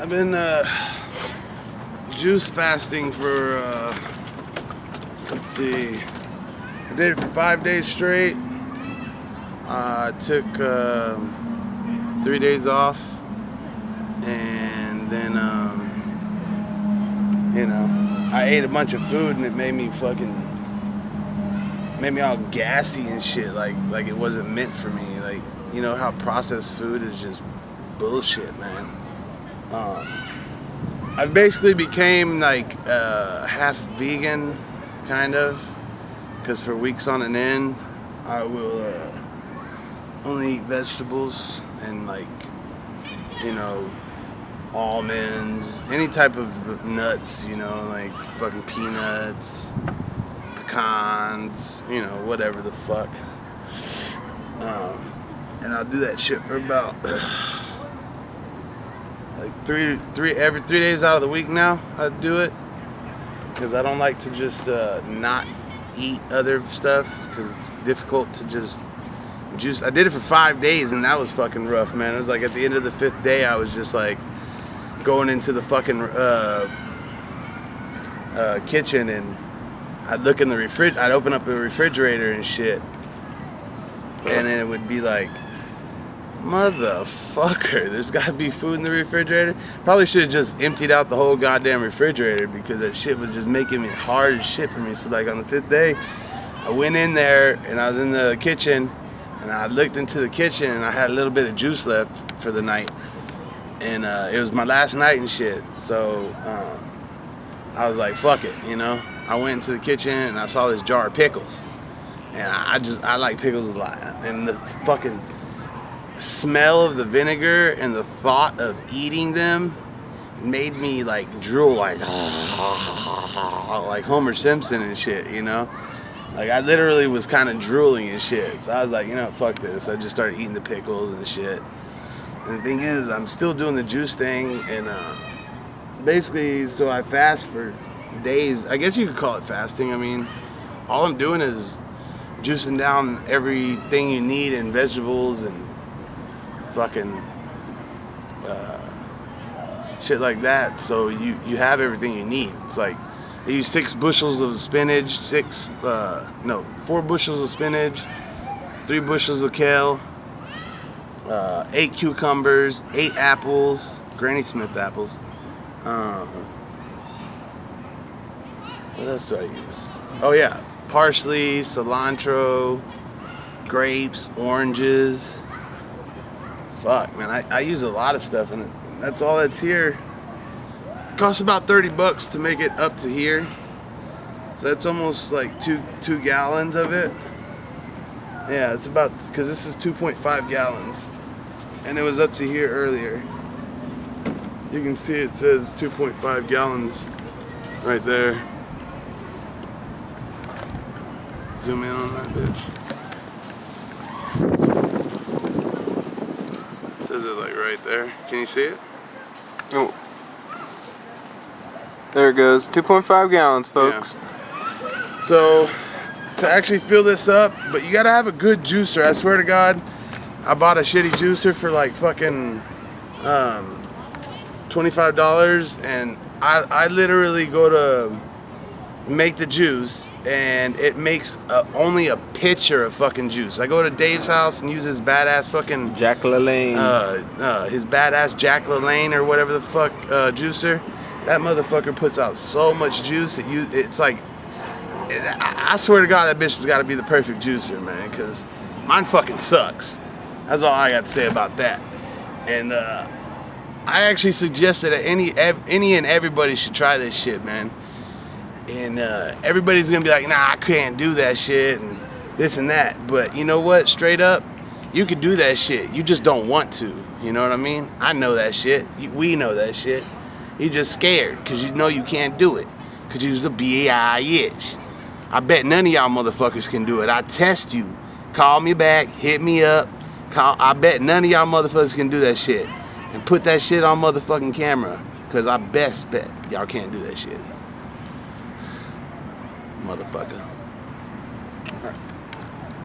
I've been juice fasting for, let's see, I did it for 5 days straight. I took 3 days off, and then, you know, I ate a bunch of food and it made me all gassy and shit, like it wasn't meant for me. Like, you know how processed food is just bullshit, man. I basically became like half vegan, kind of, because for weeks on end, I will only eat vegetables and, like, you know, almonds, any type of nuts, you know, like fucking peanuts, pecans, you know, whatever the fuck. And I'll do that shit for about like every 3 days out of the week now. I do it because I don't like to just not eat other stuff, because it's difficult to just juice. I did it for 5 days and that was fucking rough, man. It was like at the end of the 5th day, I was just like going into the fucking kitchen, and I'd look in the I'd open up the refrigerator and shit, and then it would be like, motherfucker, there's gotta be food in the refrigerator. Probably should have just emptied out the whole goddamn refrigerator, because that shit was just making me hard as shit for me. So like on the 5th day, I went in there and I was in the kitchen, and I looked into the kitchen and I had a little bit of juice left for the night, and it was my last night and shit. So I was like, fuck it, you know. I went into the kitchen and I saw this jar of pickles, and I like pickles a lot, and the fucking smell of the vinegar and the thought of eating them made me like drool, like Homer Simpson and shit, you know. Like I literally was kind of drooling and shit. So I was like, you know, fuck this. I just started eating the pickles and shit. And the thing is, I'm still doing the juice thing, and basically, so I fast for days. I guess you could call it fasting. I mean, all I'm doing is juicing down everything you need in vegetables and fucking shit like that, so you have everything you need. It's like I use 6 bushels of spinach, 4 bushels of spinach, 3 bushels of kale, 8 cucumbers, 8 apples, Granny Smith apples. What else do I use? Oh yeah, parsley, cilantro, grapes, oranges. Fuck, man, I use a lot of stuff, and that's all that's here. It costs about $30 to make it up to here. So that's almost like two gallons of it. Yeah, it's about, because this is 2.5 gallons. And it was up to here earlier. You can see it says 2.5 gallons right there. Zoom in on that bitch. Says it like right there. Can you see it? Oh. There it goes. 2.5 gallons, folks. Yeah. So, to actually fill this up, but you gotta have a good juicer. I swear to God, I bought a shitty juicer for like fucking $25, and I literally go to make the juice, and it makes only a pitcher of fucking juice. I go to Dave's house and use his badass fucking Jack LaLanne. His badass Jack LaLanne or whatever the fuck juicer. That motherfucker puts out so much juice. It's like, I swear to God, that bitch has got to be the perfect juicer, man, because mine fucking sucks. That's all I got to say about that. And I actually suggested that any and everybody should try this shit, man. And everybody's gonna be like, nah, I can't do that shit and this and that. But you know what? Straight up, you could do that shit. You just don't want to. You know what I mean? I know that shit. We know that shit. You're just scared because you know you can't do it. Because you're a bitch. I bet none of y'all motherfuckers can do it. I test you. Call me back. Hit me up. I bet none of y'all motherfuckers can do that shit. And put that shit on motherfucking camera. Because I best bet y'all can't do that shit. Motherfucker.